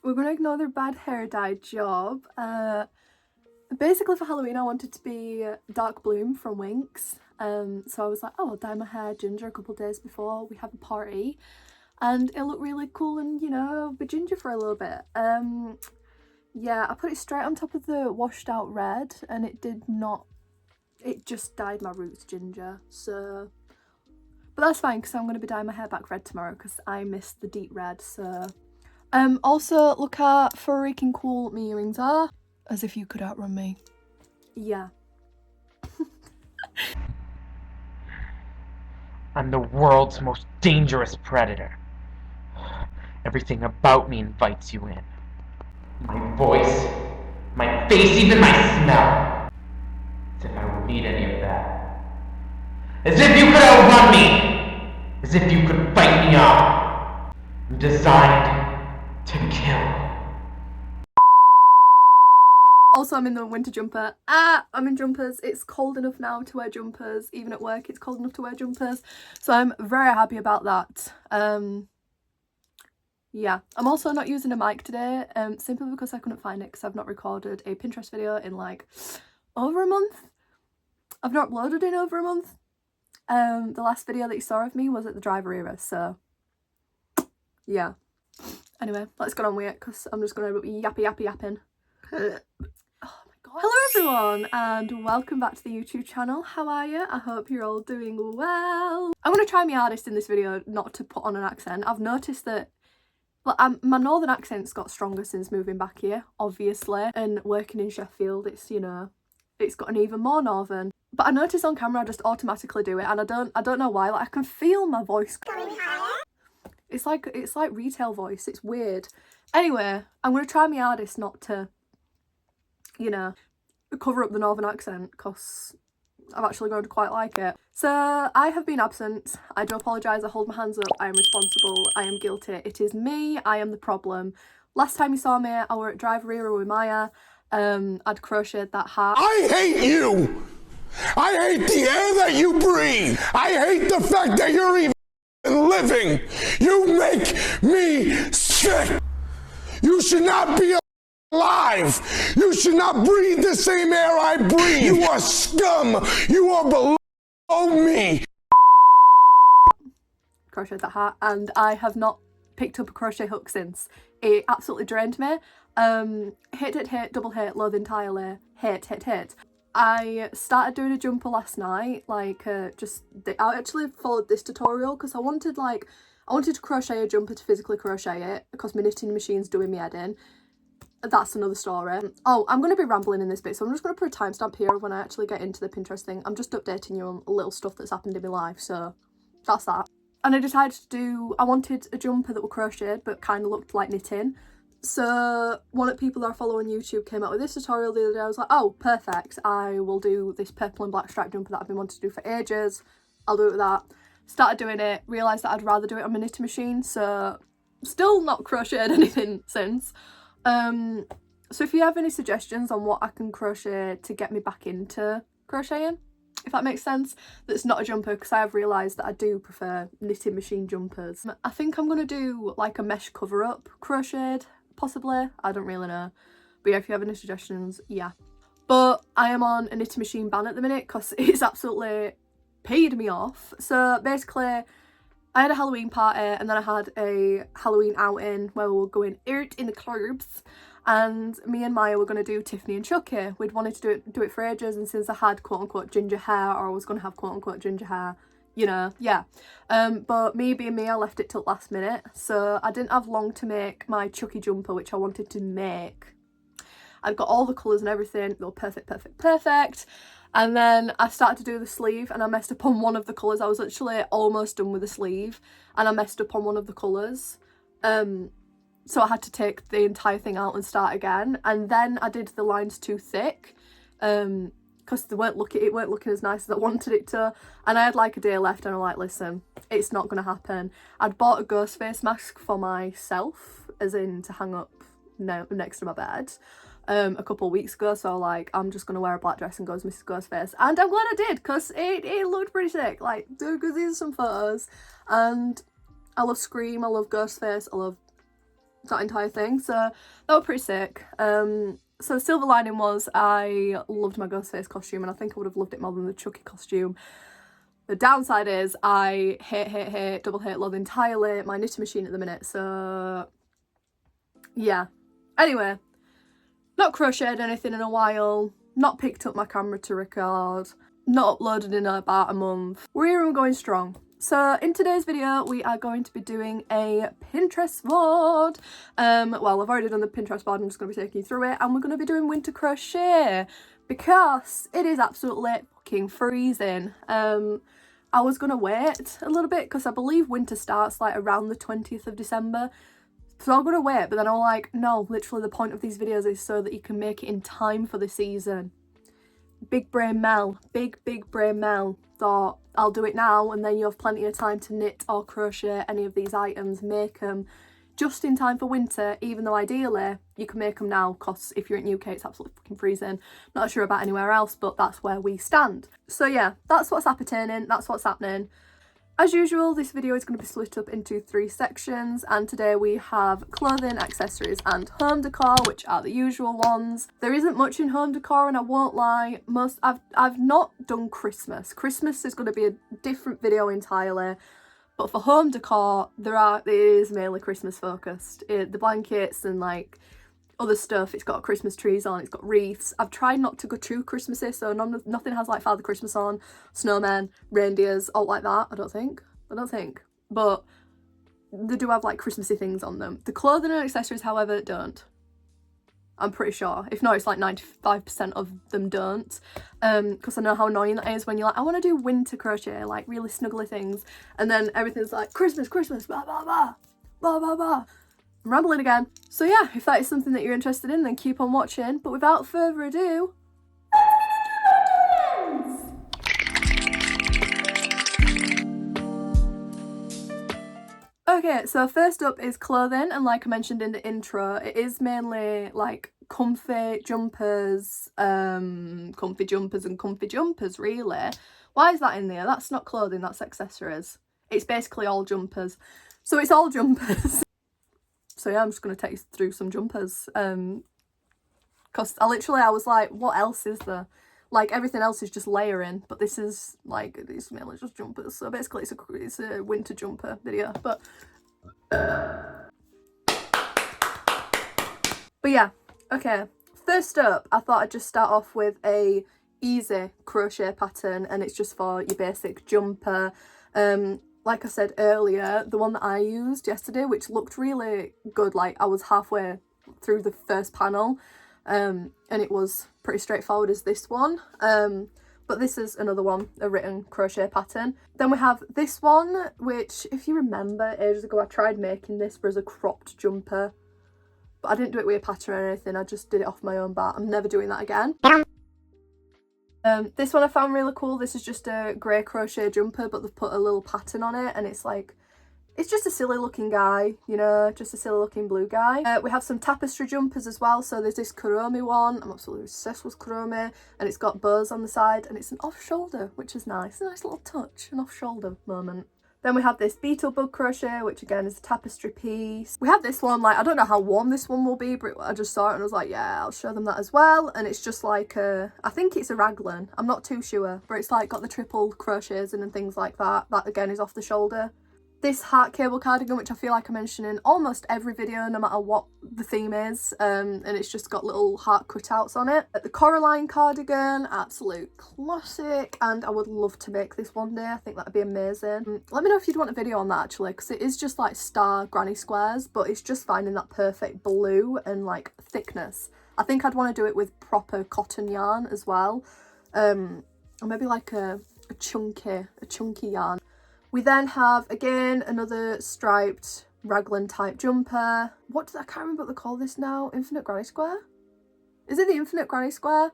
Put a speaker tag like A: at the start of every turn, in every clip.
A: we're gonna ignore the bad hair dye job. Basically for Halloween I wanted to be Dark Bloom from Winx. So I was like, oh, I'll dye my hair ginger a couple of days before we have a party. And it looked really cool and, you know, be ginger for a little bit. Yeah, I put it straight on top of the washed out red and it did not, it just dyed my roots ginger, so. But that's fine because I'm going to be dyeing my hair back red tomorrow because I missed the deep red, so. Also, look how freaking cool my earrings are. As if you could outrun me. Yeah.
B: I'm the world's most dangerous predator. Everything about me invites you in. My voice, my face, even my smell. As if I would need any of that. As if you could outrun me! As if you could fight me off. I'm designed to kill.
A: Also, I'm in the winter jumper. I'm in jumpers. It's cold enough now to wear jumpers. Even at work, it's cold enough to wear jumpers. So I'm very happy about that. Yeah. I'm also not using a mic today, simply because I couldn't find it because I've not recorded a Pinterest video in like over a month. I've not uploaded in over a month. The last video that you saw of me was at the driver era, so yeah. Anyway, let's get on with it because I'm just going to be yapping. Oh my god. Hello everyone and welcome back to the YouTube channel. How are you? I hope you're all doing well. I'm going to try my hardest in this video not to put on an accent. I've noticed that my northern accent's got stronger since moving back here, obviously, and working in Sheffield, it's, you know, it's gotten even more northern. But I notice on camera I just automatically do it and I don't know why. Like, I can feel my voice going higher. It's like retail voice. It's weird. Anyway, I'm going to try my hardest not to, you know, cover up the northern accent because I've actually grown to quite like it. So I have been absent. I do apologise. I hold my hands up. I am responsible. I am guilty. It is me. I am the problem. Last time you saw me, I were at Driver Era with Maya. I'd crocheted that hat.
C: I hate you! I hate the air that you breathe! I hate the fact that you're even living! You make me sick! You should not be alive! You should not breathe the same air I breathe! You are scum! You are below me!
A: Crocheted that hat and I have not picked up a crochet hook since. It absolutely drained me. Hate, double hate, loathe entirely, hate. I started doing a jumper last night, like I actually followed this tutorial because I wanted to crochet a jumper to physically crochet it because my knitting machine's doing me head in. That's another story. Oh, I'm going to be rambling in this bit, so I'm just going to put a timestamp here when I actually get into the Pinterest thing. I'm just updating you on little stuff that's happened in my life, so that's that. And I decided I wanted a jumper that were crocheted but kind of looked like knitting. So one of the people that I follow on YouTube came out with this tutorial the other day. I was like, oh, perfect. I will do this purple and black striped jumper that I've been wanting to do for ages. I'll do it with that. Started doing it, realised that I'd rather do it on my knitting machine, so still not crocheted anything since. So if you have any suggestions on what I can crochet to get me back into crocheting, if that makes sense, that's not a jumper, because I have realised that I do prefer knitting machine jumpers. I think I'm going to do like a mesh cover up crocheted, possibly, I don't really know. But yeah, if you have any suggestions, yeah. But I am on a knitting machine ban at the minute because it's absolutely paid me off. So basically, I had a Halloween party and then I had a Halloween outing where we were going out in the clubs, and me and Maya were going to do Tiffany and Chucky. We'd wanted to do it for ages, and since I had quote-unquote ginger hair, or I was going to have quote-unquote ginger hair, you know, yeah. But me being me, I left it till last minute, so I didn't have long to make my Chucky jumper, which I wanted to make. I've got all the colours and everything, they were perfect. And then I started to do the sleeve and I messed up on one of the colours. I was literally almost done with the sleeve and I messed up on one of the colours. So I had to take the entire thing out and start again. And then I did the lines too thick because it weren't looking as nice as I wanted it to. And I had like a day left and I'm like, listen, it's not going to happen. I'd bought a ghost face mask for myself, as in to hang up next to my bed. A couple of weeks ago, so like I'm just gonna wear a black dress and go as Mrs. Ghostface, and I'm glad I did because it looked pretty sick. Like, because these are some photos, and I love Scream, I love Ghostface, I love that entire thing, so that was pretty sick. So the silver lining was I loved my Ghostface costume, and I think I would have loved it more than the Chucky costume. The downside is I double hate, love entirely my knitting machine at the minute, so yeah. Anyway, not crocheted anything in a while, not picked up my camera to record, not uploaded in about a month. We're here and we're going strong. So in today's video we are going to be doing a Pinterest board. Well, I've already done the Pinterest board, I'm just going to be taking you through it, and we're going to be doing winter crochet because it is absolutely fucking freezing. I was going to wait a little bit because I believe winter starts like around the 20th of December. So I'm going to wait, but then I'm like, no, literally the point of these videos is so that you can make it in time for the season. Big brain Mel thought, I'll do it now, and then you have plenty of time to knit or crochet any of these items, make them just in time for winter, even though ideally you can make them now because if you're in the UK it's absolutely fucking freezing. Not sure about anywhere else, but that's where we stand. So yeah, that's what's happening, that's what's happening. As usual, this video is going to be split up into 3 sections, and today we have clothing, accessories and home decor, which are the usual ones. There isn't much in home decor, and I won't lie, I've not done Christmas. Christmas is going to be a different video entirely, but for home decor, it is mainly Christmas focused. The blankets and like other stuff, it's got Christmas trees on, it's got wreaths. I've tried not to go too Christmassy, so nothing has like Father Christmas on, snowmen, reindeers, all like that, I don't think. But they do have like Christmassy things on them. The clothing and accessories, however, don't. I'm pretty sure. If not, it's like 95% of them don't. Because I know how annoying that is when you're like, I want to do winter crochet, like really snuggly things, and then everything's like Christmas, blah, blah, blah, blah, blah, blah. I'm rambling again. So yeah, if that is something that you're interested in, then keep on watching. But without further ado, okay, so first up is clothing, and like I mentioned in the intro, it is mainly like comfy jumpers and comfy jumpers really. Why is that in there? That's not clothing, that's accessories. It's basically all jumpers. So it's all jumpers. So yeah, I'm just going to take you through some jumpers, because I was like, what else is there? Like, everything else is just layering, but this is like, it's mainly just jumpers. So basically it's a winter jumper video, but yeah, okay. First up, I thought I'd just start off with a easy crochet pattern, and it's just for your basic jumper. Like I said earlier, the one that I used yesterday, which looked really good, like I was halfway through the first panel, and it was pretty straightforward as this one. But this is another one, a written crochet pattern. Then we have this one, which if you remember ages ago, I tried making this as a cropped jumper, but I didn't do it with a pattern or anything, I just did it off my own bat. I'm never doing that again. This one I found really cool. This is just a grey crochet jumper, but they've put a little pattern on it, and it's just a silly looking guy, you know, just a silly looking blue guy. We have some tapestry jumpers as well. So there's this Kuromi one. I'm absolutely obsessed with Kuromi, and it's got bows on the side, and it's an off shoulder, which is nice. A nice little touch, an off shoulder moment. Then we have this beetle bug crochet, which again is a tapestry piece. We have this one, like, I don't know how warm this one will be, but I just saw it and I was like, yeah, I'll show them that as well. And it's just like I think it's a raglan, I'm not too sure, but it's like got the triple crochets in and things like that. That again is off the shoulder. This heart cable cardigan, which I feel like I mention in almost every video, no matter what the theme is, and it's just got little heart cutouts on it. The Coraline cardigan, absolute classic, and I would love to make this one day. I think that'd be amazing. Let me know if you'd want a video on that actually, because it is just like star granny squares, but it's just finding that perfect blue and like thickness. I think I'd want to do it with proper cotton yarn as well, or maybe like a chunky yarn. We then have, again, another striped raglan type jumper. I can't remember what they call this now. Infinite granny square? Is it the infinite granny square?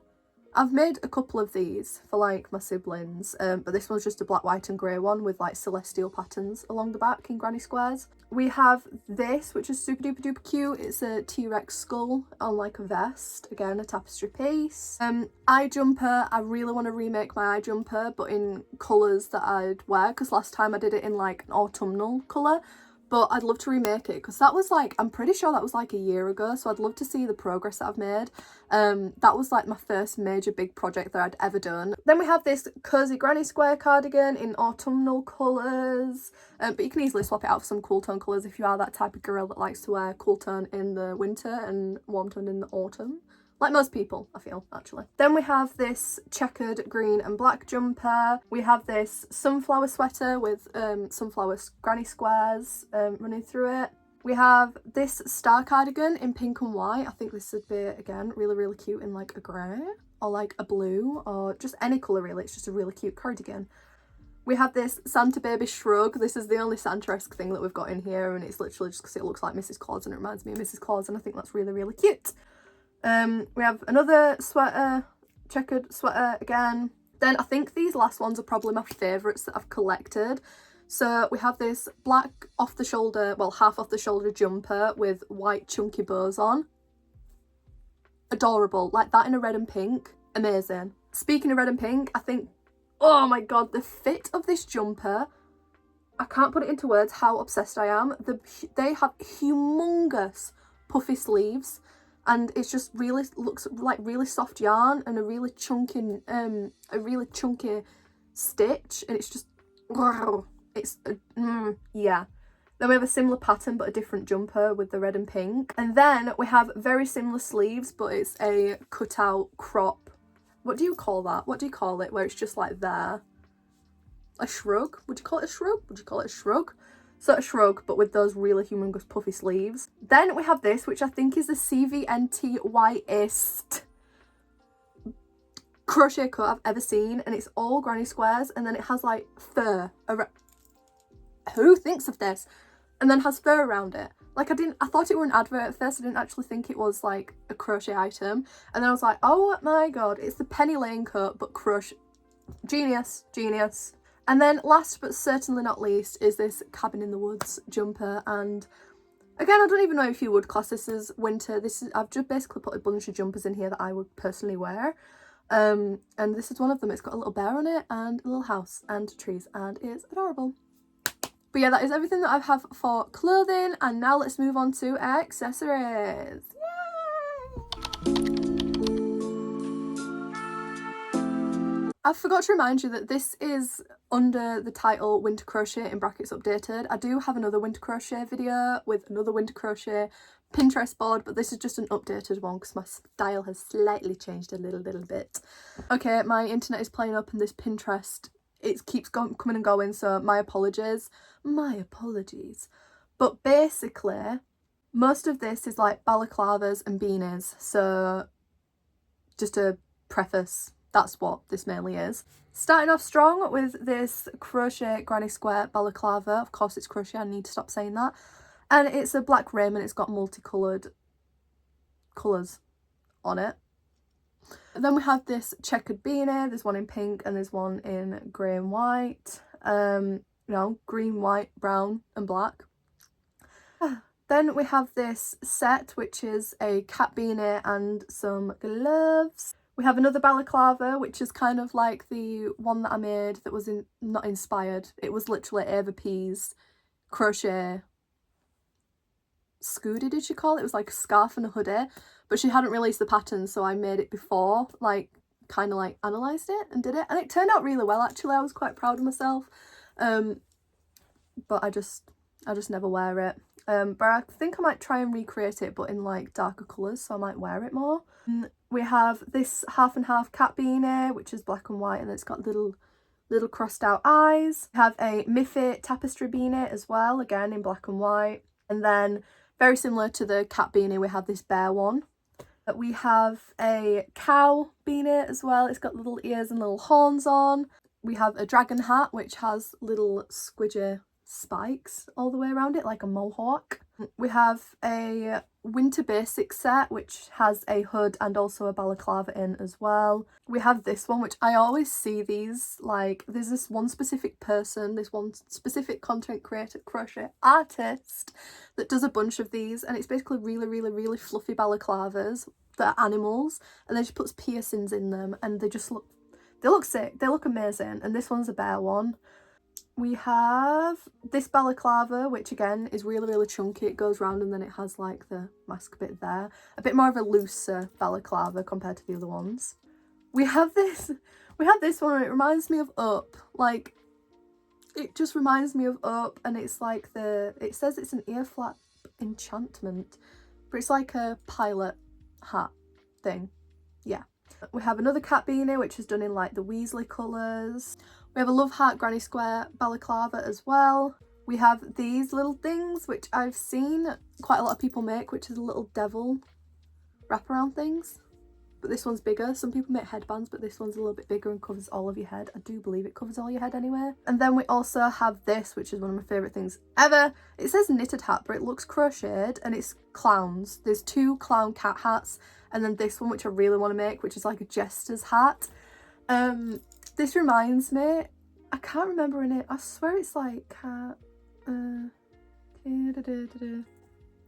A: I've made a couple of these for like my siblings, but this one's just a black, white and grey one with like celestial patterns along the back in granny squares. We have this, which is super duper duper cute. It's a T-Rex skull on like a vest, again a tapestry piece. Eye jumper, I really want to remake my eye jumper, but in colours that I'd wear, because last time I did it in like an autumnal colour, but I'd love to remake it because that was like, I'm pretty sure that was like a year ago, so I'd love to see the progress that I've made. That was like my first major big project that I'd ever done. Then we have this cozy granny square cardigan in autumnal colours, but you can easily swap it out for some cool tone colours if you are that type of girl that likes to wear cool tone in the winter and warm tone in the autumn. Like most people, I feel, actually. Then we have this checkered green and black jumper. We have this sunflower sweater with sunflower granny squares running through it. We have this star cardigan in pink and white. I think this would be, again, really, really cute in like a grey or like a blue or just any colour really. It's just a really cute cardigan. We have this Santa baby shrug. This is the only Santa-esque thing that we've got in here, and it's literally just because it looks like Mrs. Claus and it reminds me of Mrs. Claus, and I think that's really, really cute. We have another sweater, checkered sweater again. Then I think these last ones are probably my favourites that I've collected. So we have this black off the shoulder, well, half off the shoulder jumper with white chunky bows on. Adorable, like that in a red and pink, amazing. Speaking of red and pink, I think, oh my god, the fit of this jumper, I can't put it into words how obsessed I am. They have humongous puffy sleeves. And it's just really looks like really soft yarn and a really chunky stitch, and it's just yeah. Then we have a similar pattern but a different jumper with the red and pink, and then we have very similar sleeves, but it's a cutout crop. What do you call that? What do you call it? Where it's just like there. A shrug? Would you call it a shrug? Would you call it a shrug? Sort of shrug, but with those really humongous puffy sleeves. Then we have this, which I think is the CVNT-whitest crochet cut I've ever seen, and it's all granny squares, and then it has like fur. Who thinks of this? And then has fur around it. Like I thought it were an advert at first. I didn't actually think it was like a crochet item, and then I was like, oh my god, it's the Penny Lane cut, but crochet. Genius, genius. And then last but certainly not least is this Cabin in the Woods jumper, and again, I don't even know if you would class this as winter. I've just basically put a bunch of jumpers in here that I would personally wear, and this is one of them. It's got a little bear on it and a little house and trees, and it's adorable. But yeah, that is everything that I have for clothing, and now let's move on to accessories. I forgot to remind you that this is under the title Winter Crochet in brackets updated. I do have another winter crochet video with another winter crochet Pinterest board, but this is just an updated one because my style has slightly changed a little bit. Okay, my internet is playing up and this Pinterest, it keeps coming and going, so my apologies. My apologies. But basically, most of this is like balaclavas and beanies, so just a preface. That's what this mainly is. Starting off strong with this crochet granny square balaclava. Of course it's crochet, I need to stop saying that. And it's a black rim and it's got multicoloured colours on it. And then we have this checkered beanie. There's one in pink and there's one in grey and white. Green, white, brown and black. Then we have this set, which is a cat beanie and some gloves. We have another balaclava, which is kind of like the one that I made that was not inspired. It was literally Ava P's crochet scooty, did she call it? It was like a scarf and a hoodie, but she hadn't released the pattern, so I made it before, like kind of like analysed it and did it, and it turned out really well actually. I was quite proud of myself, but I just never wear it. But I think I might try and recreate it, but in like darker colours, so I might wear it more. We have this half and half cat beanie, which is black and white, and it's got little crossed out eyes. We have a Miffy tapestry beanie as well, again in black and white. And then very similar to the cat beanie, we have this bear one. We have a cow beanie as well. It's got little ears and little horns on. We have a dragon hat, which has little squidgy spikes all the way around it, like a mohawk. We have a winter basic set, which has a hood and also a balaclava in as well. We have this one, which I always see these, like, there's this one specific person, this one specific content creator, crochet artist, that does a bunch of these, and it's basically really fluffy balaclavas that are animals, and then she puts piercings in them, and they look sick, they look amazing. And this one's a bear one. We have this balaclava, which again is really, really chunky. It goes round and then it has like the mask bit there. A bit more of a looser balaclava compared to the other ones. We have this one, it reminds me of Up. Like, it just reminds me of Up, and it's like it says it's an ear flap enchantment, but it's like a pilot hat thing. Yeah. We have another cat beanie, which is done in like the Weasley colours. We have a Love Heart Granny Square balaclava as well. We have these little things, which I've seen quite a lot of people make, which is little devil wraparound things. But this one's bigger. Some people make headbands, but this one's a little bit bigger and covers all of your head. I do believe it covers all your head anyway. And then we also have this, which is one of my favourite things ever. It says knitted hat, but it looks crocheted, and it's clowns. There's 2 clown cat hats, and then this one, which I really want to make, which is like a jester's hat. This reminds me, I can't remember in it. I swear it's like cat.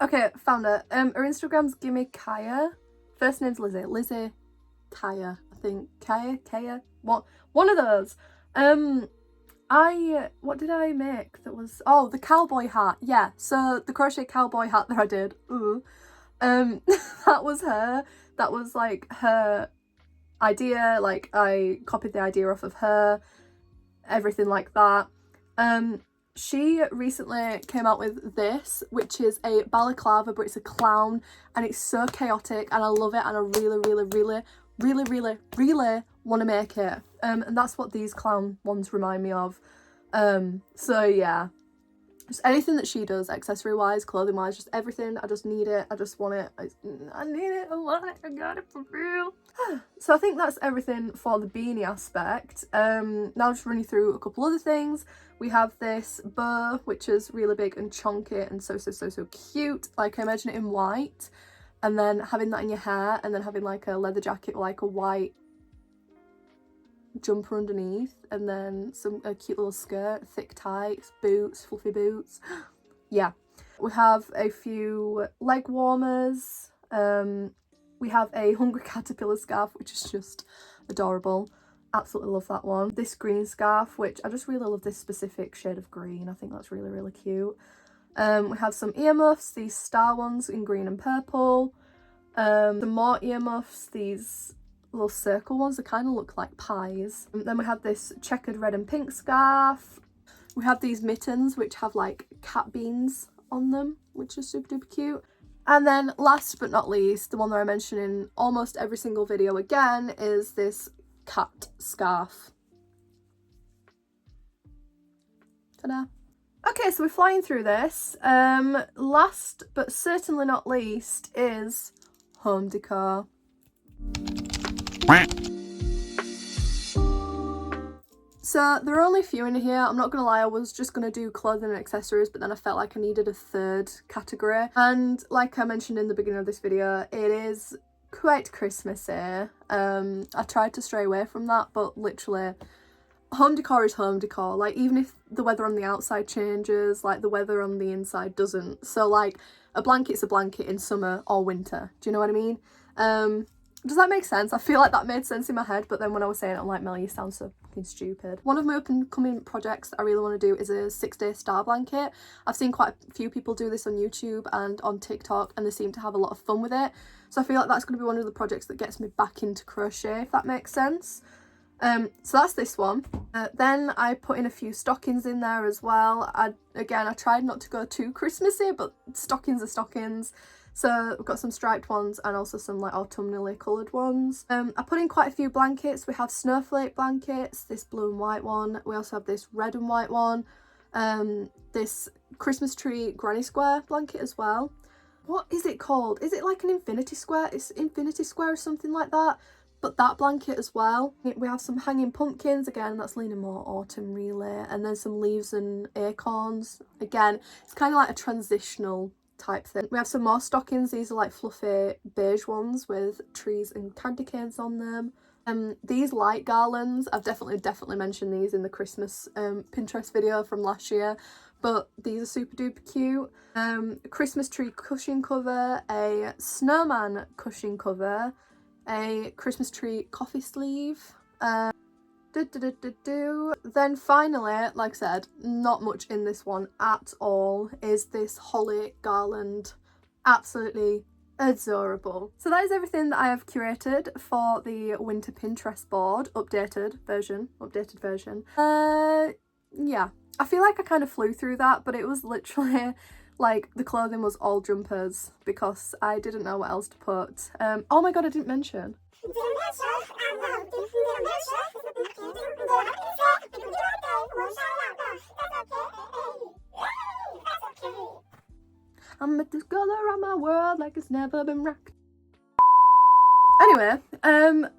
A: Okay, found her. Her Instagram's Gimme Kaya. First name's Lizzie. Lizzie Kaya, I think. Kaya. One of those. What did I make that was, oh, the cowboy hat. Yeah, so the crochet cowboy hat that I did. That was her. That was like her idea. Like, I copied the idea off of her, everything like that. She recently came out with this, which is a balaclava, but it's a clown, and it's so chaotic, and I love it, and I really want to make it. And that's what these clown ones remind me of. So yeah, just anything that she does, accessory wise, clothing wise, just everything. I just need it. I just want it. I need it. I want it. I got it for real. So I think that's everything for the beanie aspect. Now I'll just run you through a couple other things. We have this bow, which is really big and chunky and so cute. Like, I imagine it in white, and then having that in your hair, and then having like a leather jacket with like a white jumper underneath, and then a cute little skirt, thick tights, boots, fluffy boots. Yeah. We have a few leg warmers. We have a hungry caterpillar scarf, which is just adorable. Absolutely love that one. This green scarf, which I just really love this specific shade of green. I think that's really cute. We have some earmuffs, these star ones in green and purple. Some more earmuffs, these little circle ones that kind of look like pies. And then we have this checkered red and pink scarf. We have these mittens, which have like cat beans on them, which is super duper cute. And then last but not least, the one that I mention in almost every single video again, is this cat scarf. Ta-da! Okay, so we're flying through this. Last but certainly not least is home decor. So there are only a few in here. I'm not gonna lie, I was just gonna do clothing and accessories, but then I felt like I needed a third category. And like I mentioned in the beginning of this video, it is quite Christmassy. I tried to stray away from that, but literally home decor is home decor. Like, even if the weather on the outside changes, like, the weather on the inside doesn't. So like, a blanket's a blanket in summer or winter. Do you know what I mean? Does that make sense? I feel like that made sense in my head, but then when I was saying it, I'm like, Mel, you sound so fucking stupid. One of my up and coming projects that I really want to do is a 6-day star blanket. I've seen quite a few people do this on YouTube and on TikTok, and they seem to have a lot of fun with it. So I feel like that's going to be one of the projects that gets me back into crochet, if that makes sense. So that's this one. Then I put in a few stockings in there as well. I tried not to go too Christmassy, but stockings are stockings. So we've got some striped ones and also some like autumnally coloured ones. I put in quite a few blankets. We have snowflake blankets, this blue and white one. We also have this red and white one. This Christmas tree granny square blanket as well. What is it called? Is it like an infinity square? It's infinity square or something like that. But that blanket as well. We have some hanging pumpkins, again, that's leaning more autumn really. And then some leaves and acorns. Again, it's kind of like a transitional type thing. We have some more stockings. These are like fluffy beige ones with trees and candy canes on them. These light garlands, I've definitely mentioned these in the Christmas Pinterest video from last year, but these are super duper cute. A Christmas tree cushion cover, a snowman cushion cover, a Christmas tree coffee sleeve, Then finally, like I said, not much in this one at all, is this holly garland. Absolutely adorable. So that is everything that I have curated for the winter Pinterest board, updated version. Yeah, I feel like I kind of flew through that, but it was literally like the clothing was all jumpers because I didn't know what else to put. Oh my god, I didn't mention. I'm at this color around my world like it's never been rocked. Anyway,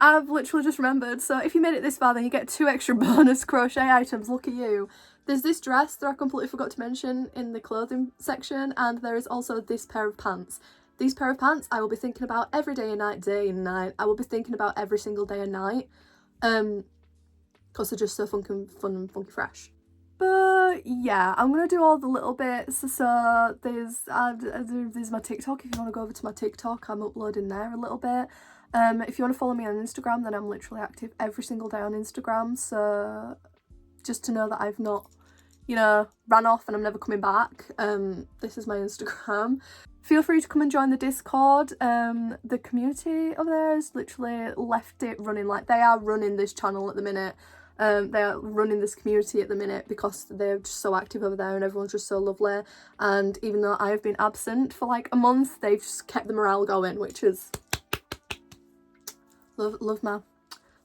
A: I've literally just remembered, so if you made it this far, then you get 2 extra bonus crochet items. Look at you. There's this dress that I completely forgot to mention in the clothing section, and there is also this pair of pants. These pair of pants I will be thinking about every day and night. I will be thinking about every single day and night, because they're just so fun and funky fresh. But yeah, I'm gonna do all the little bits. So there's my TikTok. If you want to go over to my TikTok, I'm uploading there a little bit. If you want to follow me on Instagram, then I'm literally active every single day on Instagram. So just to know that I've not, you know, ran off and I'm never coming back. This is my Instagram. Feel free to come and join the Discord. The community over there has literally left it running. Like, they are running this channel at the minute. They are running this community at the minute because they're just so active over there and everyone's just so lovely. And even though I have been absent for like a month, they've just kept the morale going, which is love my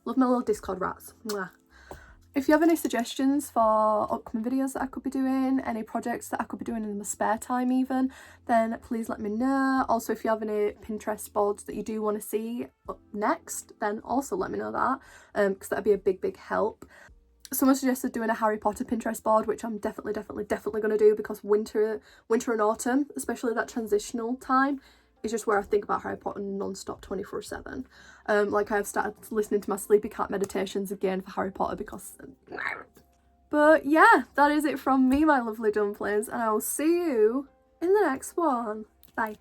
A: little Discord rats. Mwah. If you have any suggestions for upcoming videos that I could be doing, any projects that I could be doing in my spare time even, then please let me know. Also, if you have any Pinterest boards that you do want to see up next, then also let me know that, because that'd be a big help. Someone suggested doing a Harry Potter Pinterest board, which I'm definitely going to do, because winter and autumn, especially that transitional time, is just where I think about Harry Potter non-stop 24/7. Like, I've started listening to my sleepy cat meditations again for Harry Potter because... But yeah, that is it from me, my lovely dumplings, and I will see you in the next one. Bye.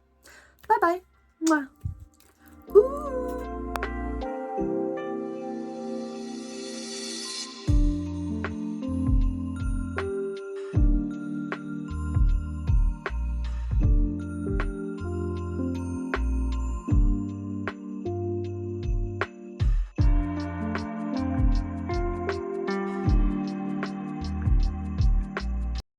A: Bye bye. Mwah. Ooh.